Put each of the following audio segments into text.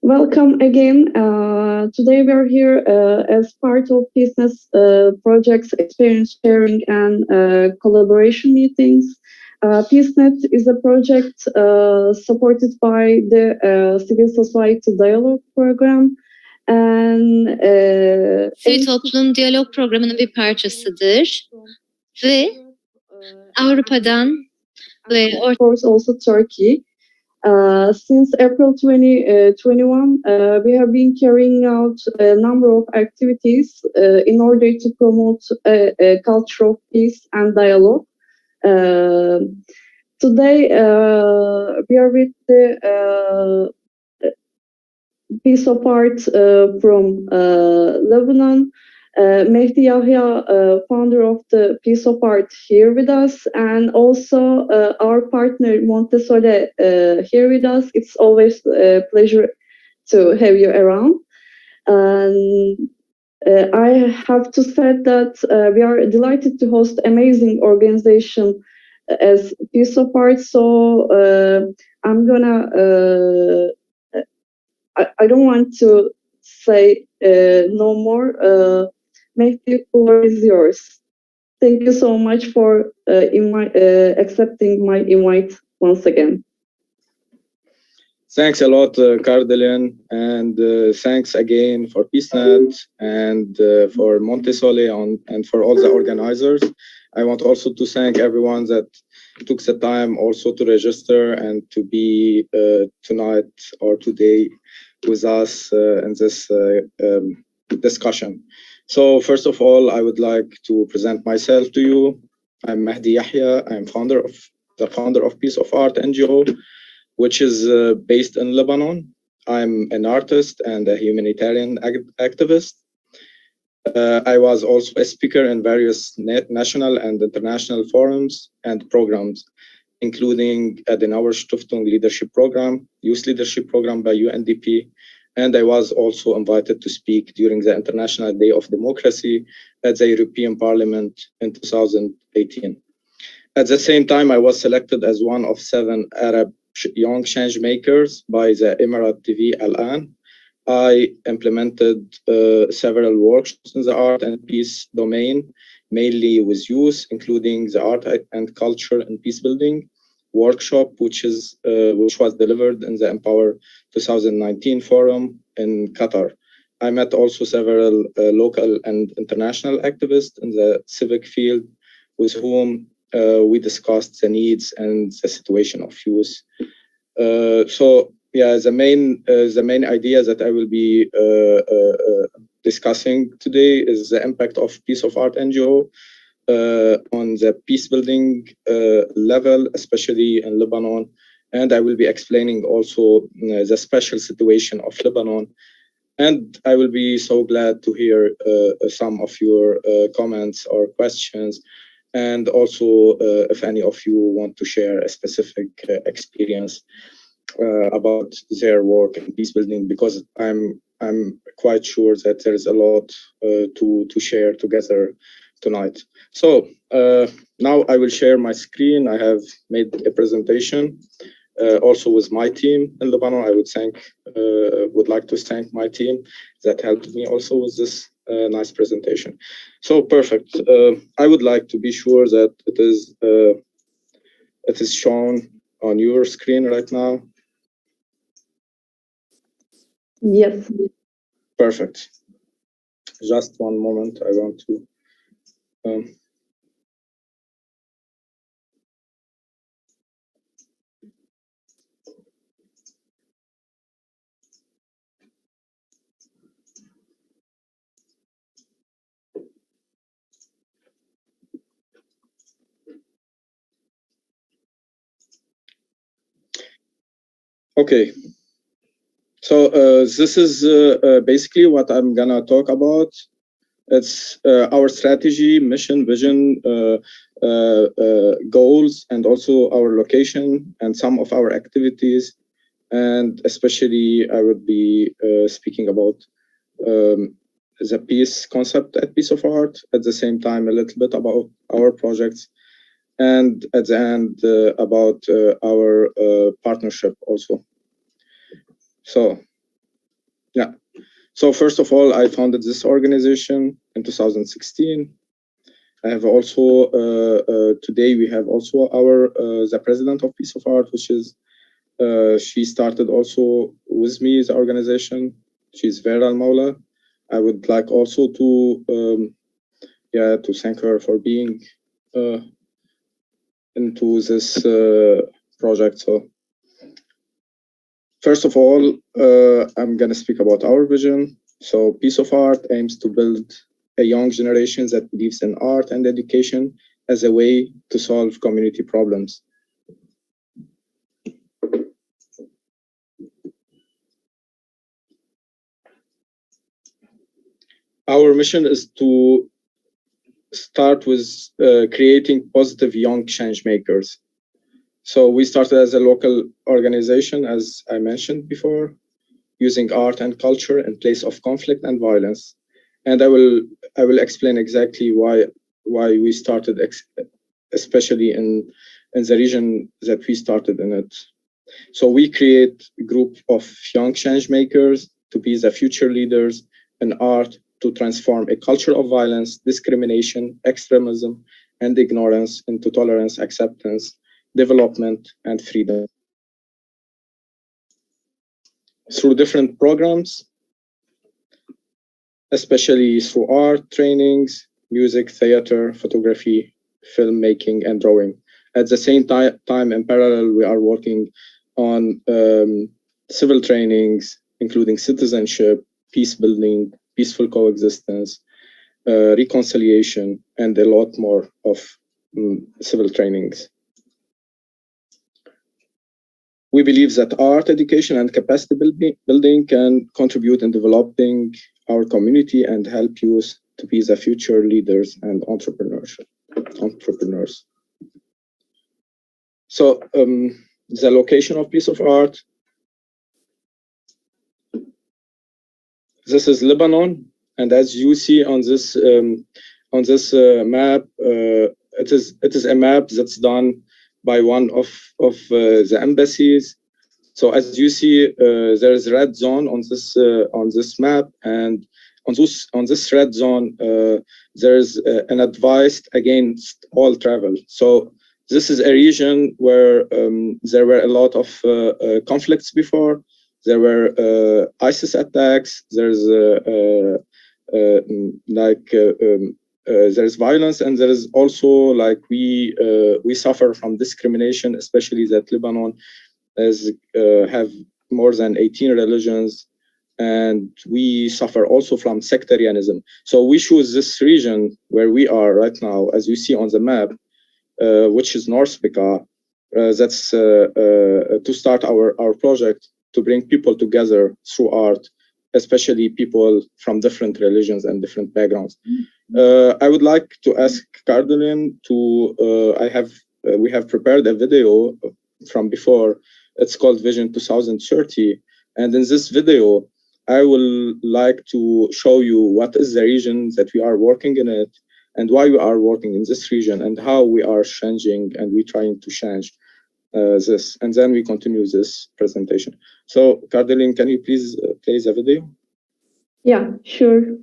Welcome again. Today we are here as part of business projects, experience sharing, and collaboration meetings. peaCE is a project supported by the Civil Society Dialogue Program. Sivil Toplum Diyalog Programı'nın bir parçasıdır ve Avrupa'dan ve also Turkey. Since April 2021, we have been carrying out a number of activities in order to promote a culture of peace and dialogue. Today, we are with the piece of art from Lebanon. Mahdi Yahya, founder of the piece of art, here with us, and also our partner Montessori here with us. It's always a pleasure to have you around. And I have to say that we are delighted to host amazing organization as piece of art. So I'm gonna. I don't want to say no more. Mahdi, the floor is yours. Thank you so much for accepting my invite once again. Thanks a lot, Cardelin, and thanks again for peaceNet and for Montessori and for all the organizers. I want also to thank everyone that took the time also to register and to be tonight or today with us in this discussion. So first of all, I would like to present myself to you. I'm Mahdi Yahya. I'm the founder of Piece of Art NGO, which is based in Lebanon. I'm an artist and a humanitarian activist. I was also a speaker in various national and international forums and programs, including the Adenauer Stiftung Leadership Program, Youth Leadership Program by UNDP, and I was also invited to speak during the International Day of Democracy at the European Parliament in 2018. At the same time, I was selected as one of 7 Arab young change makers by the Emirate TV Al-An. I implemented several workshops in the art and peace domain, mainly with youth, including the art and culture and peace building workshop, which was delivered in the Empower 2019 forum in Qatar. I met also several local and international activists in the civic field with whom we discussed the needs and the situation of youth. So yeah, the main idea that I will be discussing today is the impact of Piece of Art NGO on the peace building level, especially in Lebanon. And I will be explaining also the special situation of Lebanon. And I will be so glad to hear some of your comments or questions. And also, if any of you want to share a specific experience about their work in peace building, because I'm quite sure that there is a lot to share together tonight. So now I will share my screen. I have made a presentation also with my team in Lebanon. I would like to thank my team that helped me also with this nice presentation. So perfect. I would like to be sure that it is shown on your screen right now. Yes. Perfect. Just one moment. I want to. Okay. So this is basically what I'm gonna talk about. It's our strategy, mission, vision, goals, and also our location and some of our activities. And especially, I would be speaking about the peace concept at Piece of Art. At the same time, a little bit about our projects. And at the end, about our partnership also. So Yeah. So first of all, I founded this organization in 2016. I have also, today we have also our, the president of peaCE of Art, which is, she started also with me, the organization. She's Vera Al-Maula. I would like also to, to thank her for being into this project. So first of all, I'm gonna speak about our vision. So peaCE of Art aims to build a young generation that believes in art and education as a way to solve community problems. Our mission is to start with creating positive young change makers. So we started as a local organization, as I mentioned before, using art and culture in place of conflict and violence. And I will explain exactly why we started, especially in the region that we started in it. So we create a group of young change makers to be the future leaders in art to transform a culture of violence, discrimination, extremism, and ignorance into tolerance, acceptance, development, and freedom. Through different programs, especially through art trainings, music, theater, photography, filmmaking, and drawing. At the same time, in parallel, we are working on civil trainings, including citizenship, peace building, peaceful coexistence, reconciliation, and a lot more of civil trainings. We believe that art education and capacity building can contribute in developing our community and help youth to be the future leaders and entrepreneurs. So the location of peaCE of Art. This is Lebanon, and as you see on this map, it is a map that's done by one of the embassies. So as you see, there is red zone on this map, and on this red zone, there is an advice against all travel. So this is a region where there were a lot of conflicts before. There were ISIS attacks. There's there's violence, and there is also like we suffer from discrimination, especially that Lebanon have more than 18 religions, and we suffer also from sectarianism. So we choose this region where we are right now, as you see on the map, which is North Bekaa. That's to start our project to bring people together through art, especially people from different religions and different backgrounds. I would like to ask Cardolin to, we have prepared a video from before. It's called Vision 2030. And in this video, I will like to show you what is the region that we are working in it and why we are working in this region and how we are changing and we trying to change this. And then we continue this presentation. So Cardolin, can you please play the video? Yeah, sure.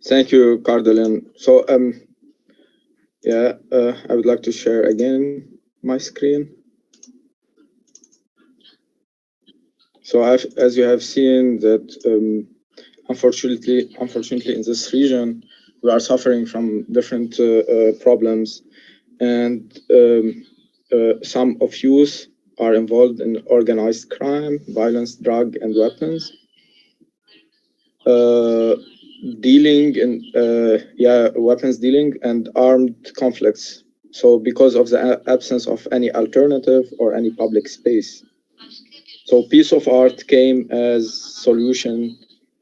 Thank you, Cardalin. So, I would like to share again my screen. So, as you have seen that, unfortunately, in this region, we are suffering from different problems, and some of youth are involved in organized crime, violence, drug, and weapons. Dealing in weapons dealing and armed conflicts. So because of the absence of any alternative or any public space. So piece of art came as solution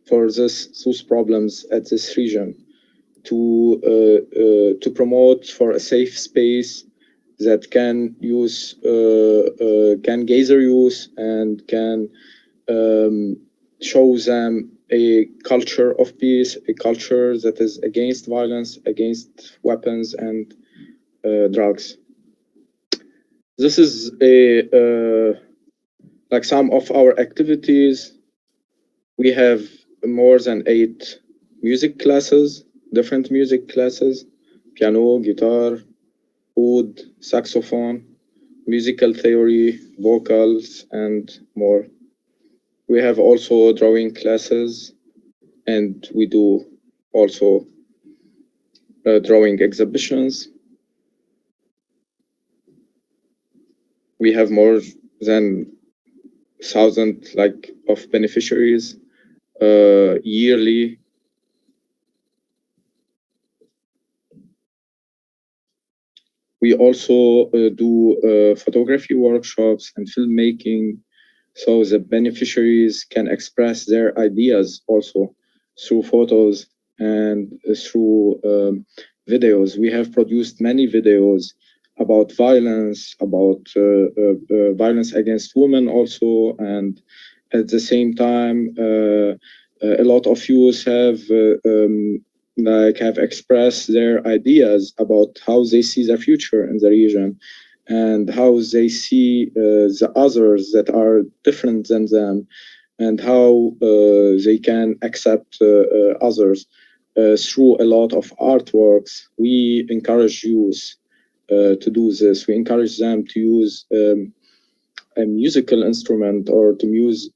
for those problems at this region to promote for a safe space that can use can gather youth and can show them a culture of peace, a culture that is against violence, against weapons and drugs. This is like some of our activities. We have more than 8 music classes, different music classes: piano, guitar, oud, saxophone, musical theory, vocals, and more. We have also drawing classes, and we do also drawing exhibitions. We have more than 1,000 of beneficiaries yearly. We also do photography workshops and filmmaking, so the beneficiaries can express their ideas also through photos and through videos. We have produced many videos about violence, about violence against women also, and at the same time, a lot of youth have expressed their ideas about how they see the future in the region and how they see the others that are different than them, and how they can accept others through a lot of artworks. We encourage youth to do this. We encourage them to use a musical instrument or to use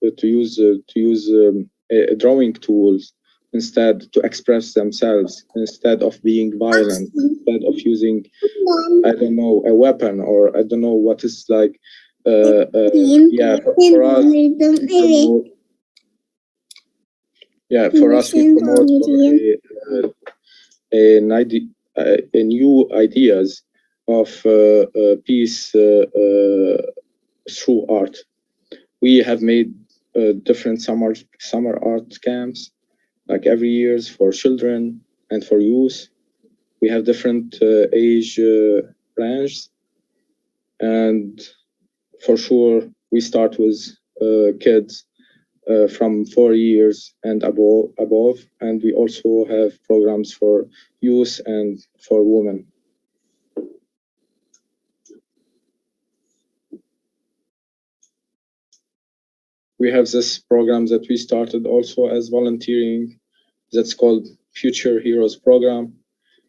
drawing tools instead, to express themselves instead of being violent, instead of using, I don't know, a weapon, or I don't know what is like. For us, for us, we promote new ideas of peace through art. We have made different summer art camps, like every year for children and for youth. We have different age ranges, and for sure we start with kids from 4 years and above, and we also have programs for youth and for women. We have this program that we started also as volunteering, that's called Future Heroes Program.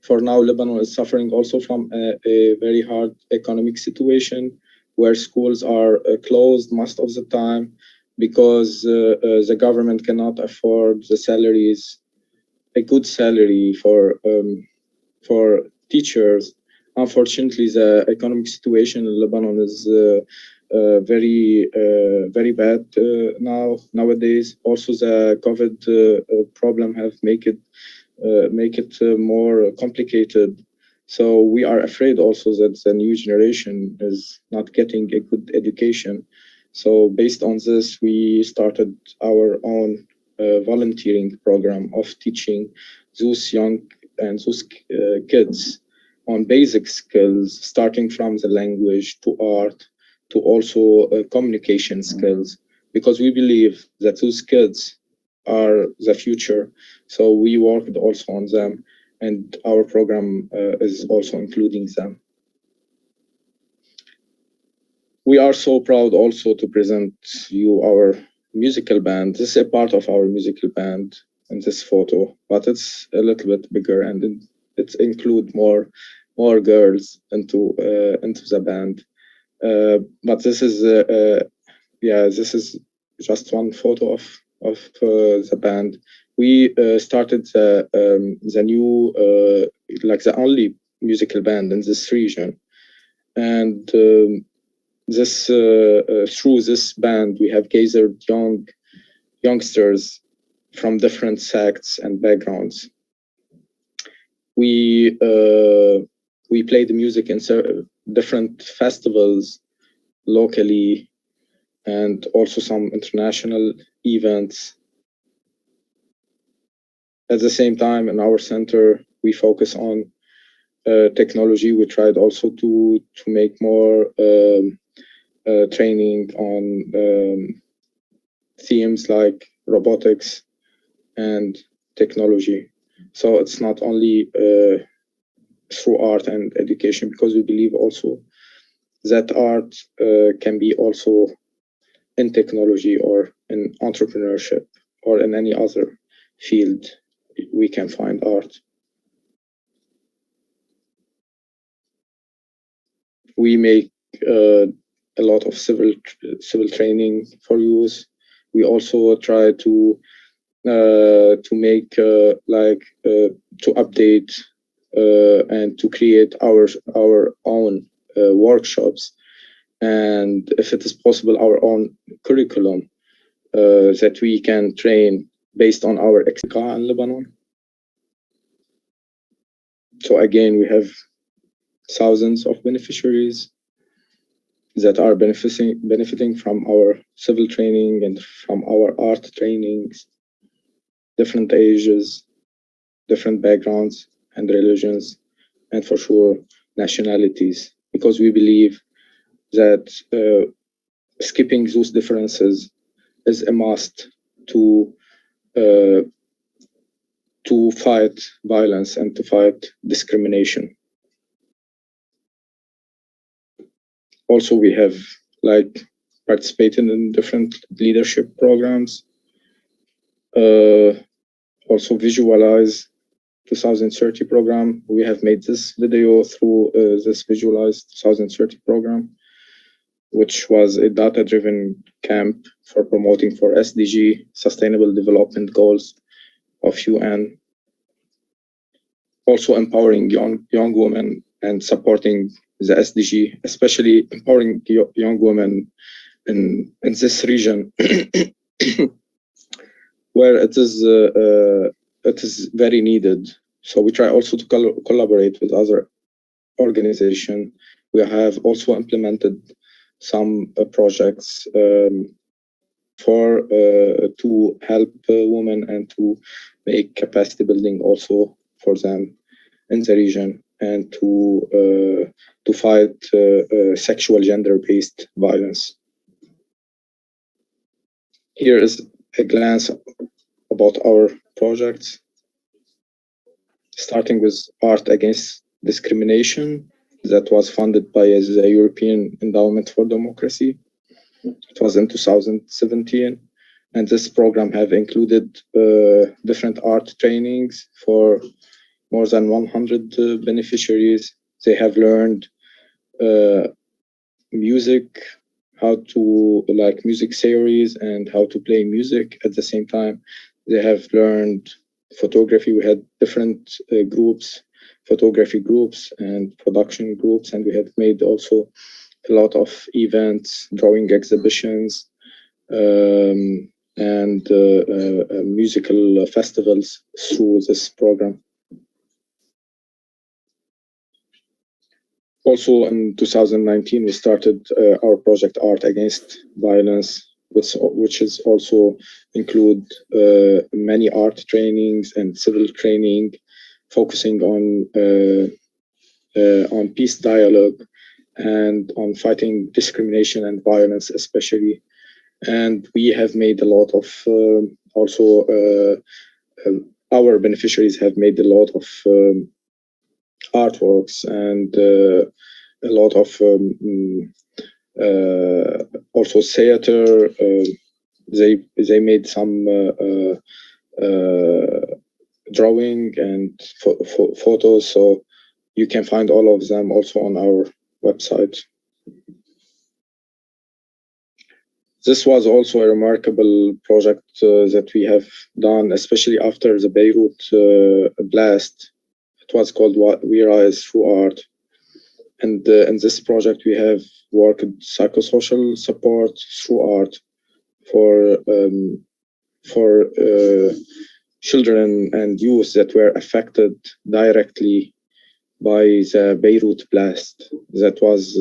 For now, Lebanon is suffering also from a very hard economic situation where schools are closed most of the time because the government cannot afford the salaries, a good salary for teachers. Unfortunately, the economic situation in Lebanon is very bad nowadays. Also, the COVID problem have make it more complicated. So we are afraid also that the new generation is not getting a good education. So based on this, we started our own volunteering program of teaching those young and those kids on basic skills, starting from the language to art, to also communication skills, because we believe that those kids are the future. So we worked also on them, and our program is also including them. We are so proud also to present you our musical band. This is a part of our musical band in this photo, but it's a little bit bigger, and it includes more girls into the band. But this is this is just one photo of the band. We started the new like the only musical band in this region, and this through this band we have gathered youngsters from different sects and backgrounds. We play the music in different festivals locally and also some international events. At the same time, in our center, we focus on technology. We tried also to make more training on themes like robotics and technology. So it's not only through art and education, because we believe also that art can be also in technology or in entrepreneurship or in any other field we can find art. We make a lot of civil training for youth. We also try to make to update and to create our own workshops, and if it is possible, our own curriculum that we can train based on our experience in Lebanon. So again, we have thousands of beneficiaries that are benefiting from our civil training and from our art trainings, different ages, different backgrounds and religions, and for sure nationalities, because we believe that skipping those differences is a must to fight violence and to fight discrimination. Also, we have participated in different leadership programs. Also, Visualize 2030 program. We have made this video through this Visualize 2030 program, which was a data-driven camp for promoting for SDG, Sustainable Development Goals of UN. Also empowering young women and supporting the SDG, especially empowering young women in this region where it is very needed So we try also to collaborate with other organizations. We have also implemented some projects to help women and to make capacity building also for them in the region, and to fight sexual gender-based violence. Here is a glance about our projects, starting with Art Against Discrimination that was funded by the European Endowment for Democracy. It was in 2017, and this program have included different art trainings for more than 100 beneficiaries. They have learned music, how to like music theories and how to play music at the same time. They have learned photography. We had different groups, photography groups and production groups, and we have made also a lot of events, drawing exhibitions, and musical festivals through this program. Also in 2019, we started our project Art Against Violence, which is also include many art trainings and civil training, focusing on peace dialogue and on fighting discrimination and violence especially. And we have made a lot of our beneficiaries have made a lot of artworks and a lot of also theater. They made some drawing and photos, so you can find all of them also on our website. This was also a remarkable project that we have done, especially after the Beirut blast. It was called We Rise Through Art. And in this project, we have worked psychosocial support through art for children and youth that were affected directly by the Beirut blast. That was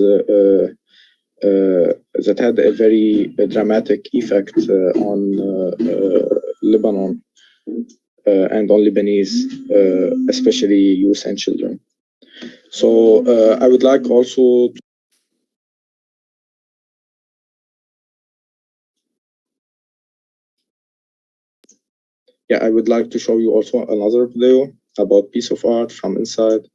that had a very dramatic effect on Lebanon and on Lebanese, especially youth and children. So I would like also I would like to show you also another video about piece of art from inside,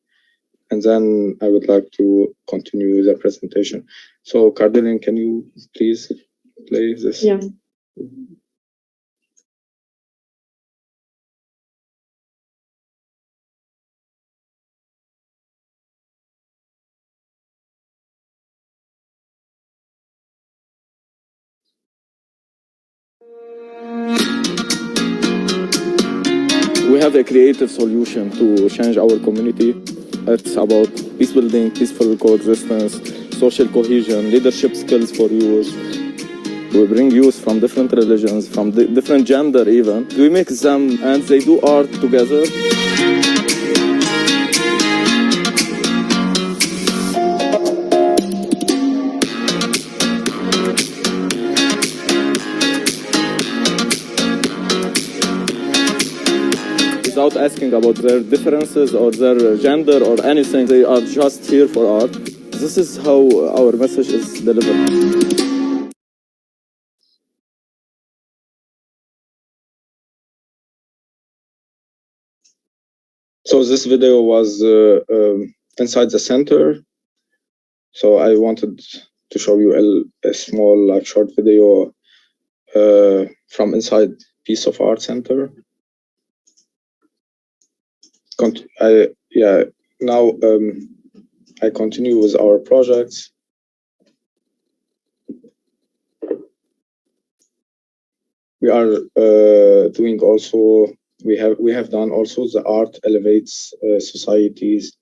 and then I would like to continue the presentation. So Cardillian, can you please play this? Yeah. We have a creative solution to change our community. It's about peace building, peaceful coexistence, social cohesion, leadership skills for youth. We bring youth from different religions, from different gender even. We mix them and they do art together. Without asking about their differences or their gender or anything, they are just here for art. This is how our message is delivered. So this video was inside the center. So I wanted to show you a small, short video from inside Piece of Art Center. Now I continue with our projects. We are doing also. We have done also the Art Elevates Societies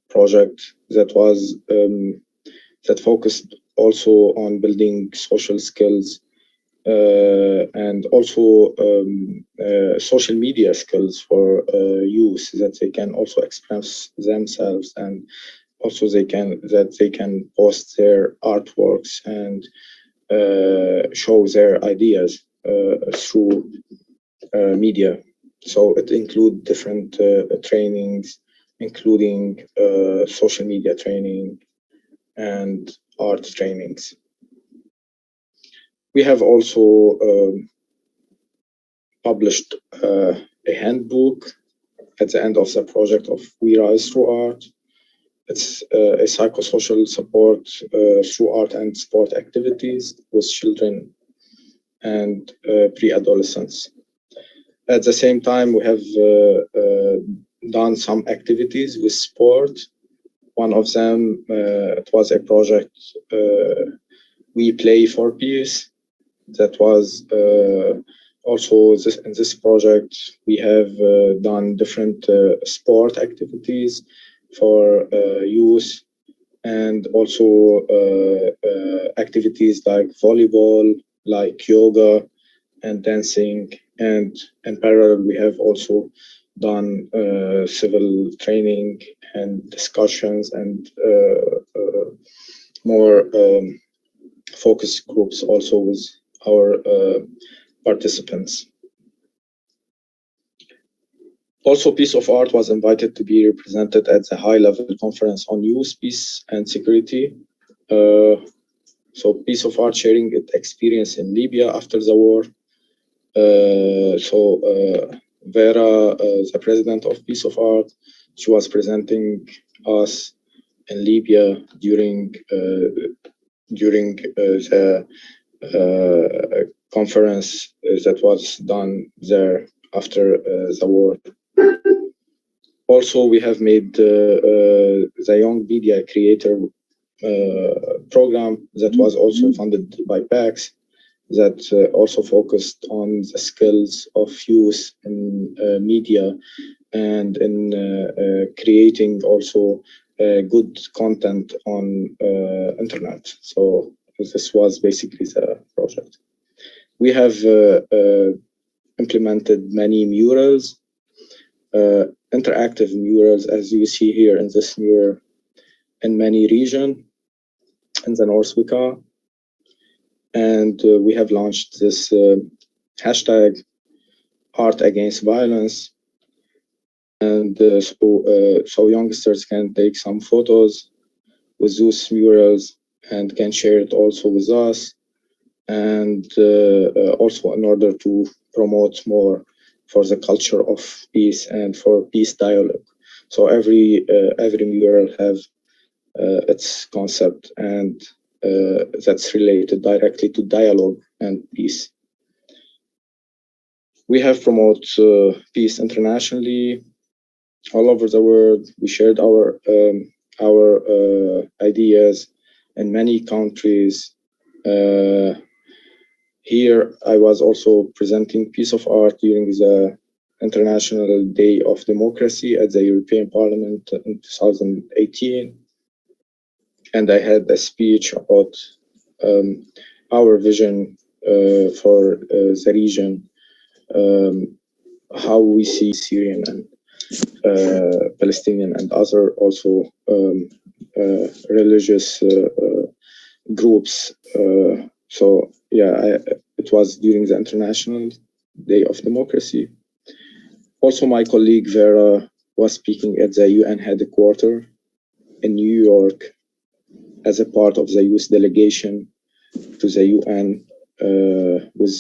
project that was that focused also on building social skills and also social media skills for youth, that they can also express themselves, and also they can post their artworks and show their ideas through media. So it includes different trainings, including social media training and art trainings. We have also published a handbook at the end of the project of We Rise Through Art. It's a psychosocial support through art and sport activities with children and pre-adolescents. At the same time, we have done some activities with sport. One of them, it was a project, We Play for Peace. That was also in this project, we have done different sport activities for youth, and also activities like volleyball, like yoga and dancing. And in parallel, we have also done civil training and discussions and more focus groups also with our participants. Also, Peace of Art was invited to be represented at the high-level conference on youth, peace, and security. So Peace of Art sharing its experience in Libya after the war. Vera, the president of Peace of Art, she was presenting us in Libya during the conference that was done there after the war. Also, we have made the Young Media Creator program that was also funded by peaCE, that also focused on the skills of youth in media and in creating also good content on internet. So this was basically the project. We have implemented many murals, interactive murals, as you see here in this mural, in many regions in the North Wicca. And we have launched this hashtag Art Against Violence. And so youngsters can take some photos with those murals and can share it also with us. And also in order to promote more for the culture of peace and for peace dialogue. So every mural have its concept, and that's related directly to dialogue and peace. We have promoted peace internationally, all over the world. We shared our ideas in many countries. Here, I was also presenting Peace of Art during the International Day of Democracy at the European Parliament in 2018. And I had a speech about our vision for the region, how we see Syrian and Palestinian and other also religious groups. So yeah, it was during the International Day of Democracy. Also, my colleague Vera was speaking at the UN headquarters in New York as a part of the youth delegation to the UN with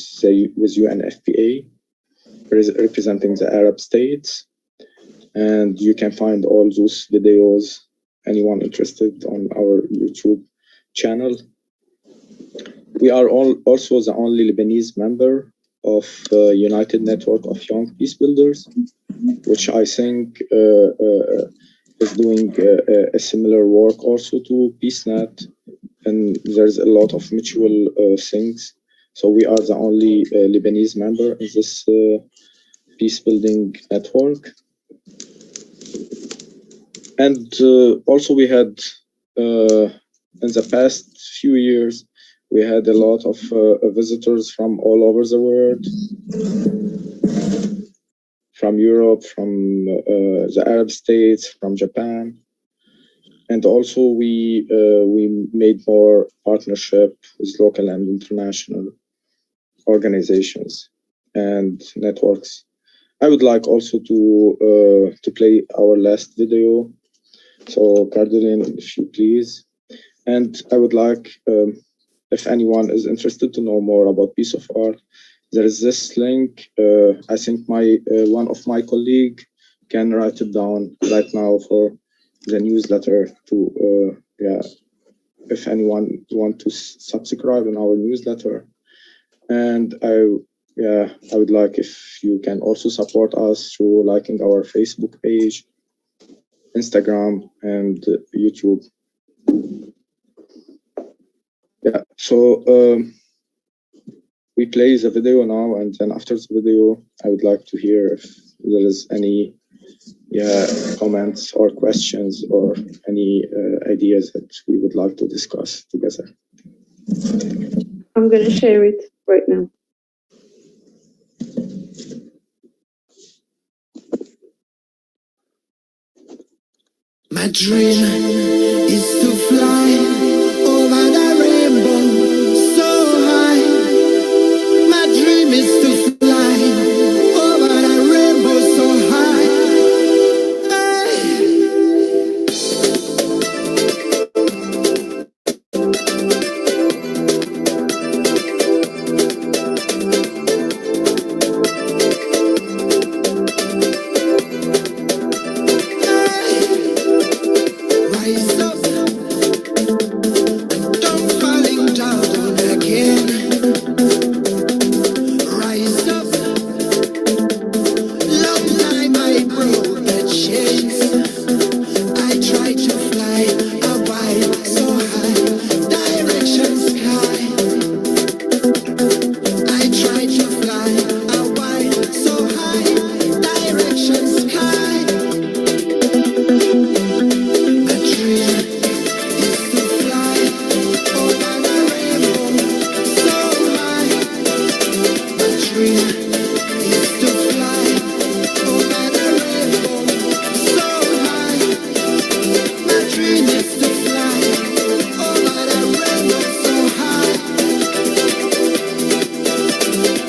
UNFPA, representing the Arab states. And you can find all those videos, anyone interested, on our YouTube channel. We are also the only Lebanese member of the United Network of Young Peace Builders, which I think is doing a similar work also to PeaceNet, and there's a lot of mutual things. So we are the only Lebanese member in this peace building network. And also we had, in the past few years, We had a lot of visitors from all over the world, from Europe, from the Arab states, from Japan. And also we made more partnership with local and international organizations and networks. I would like also to play our last video. So Cardinal, if you please. And I would like, if anyone is interested to know more about peaCE of Art, there is this link. I think one of my colleagues can write it down right now for the newsletter to, if anyone want to subscribe in our newsletter. And I would like if you can also support us through liking our Facebook page, Instagram, and YouTube. Yeah, so we play the video now, and then after the video, I would like to hear if there is any comments or questions or any ideas that we would like to discuss together. I'm going to share it right now. My dream is to fly over the rainbow so high. My dream is to fly over the rainbow so high. Rise up, don't falling down again. Rise up, long time I broke the chains. I tried to fly a while so high, direction sky. I tried to fly a while so high, direction sky. My dream is to fly over the rainbow so high. My dream is to fly over the rainbow so high. My dream is to fly over the rainbow so high.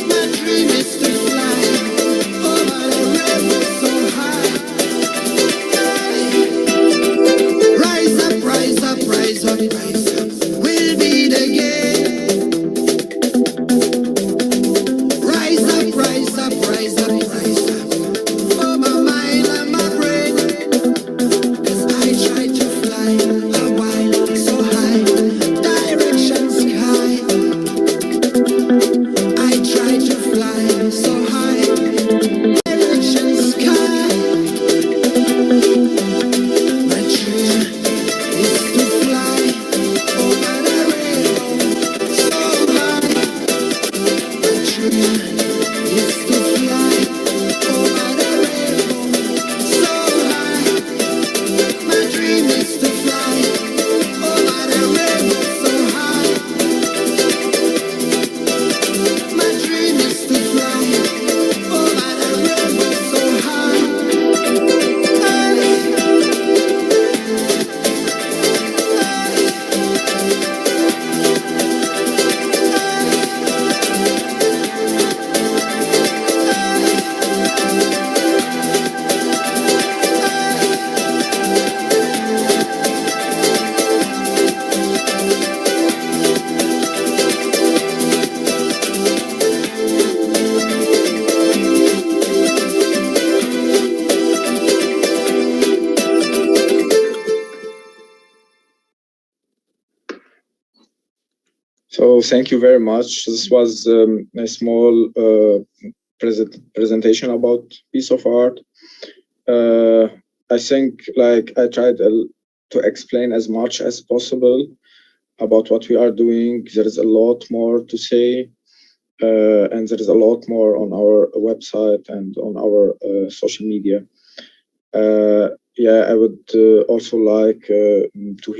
My dream is to fly over the rainbow so high. Rise up, rise up, rise up, rise up. We'll beat again. Rise up, rise up, rise up, rise up. For my mind and my brain. 'Cause I tried to fly a while so high, direction sky. I tried to fly so high, direction sky. My dream is to fly over the rainbow so high. My dream is to fly over the rainbow so high. My dream is to fly over the rainbow so high. My dream is to fly over the rainbow so high. So thank you very much. This was a small presentation about peaCE of Art. I think like I tried to explain as much as possible about what we are doing. There is a lot more to say, and there is a lot more on our website and on our social media. I would also like to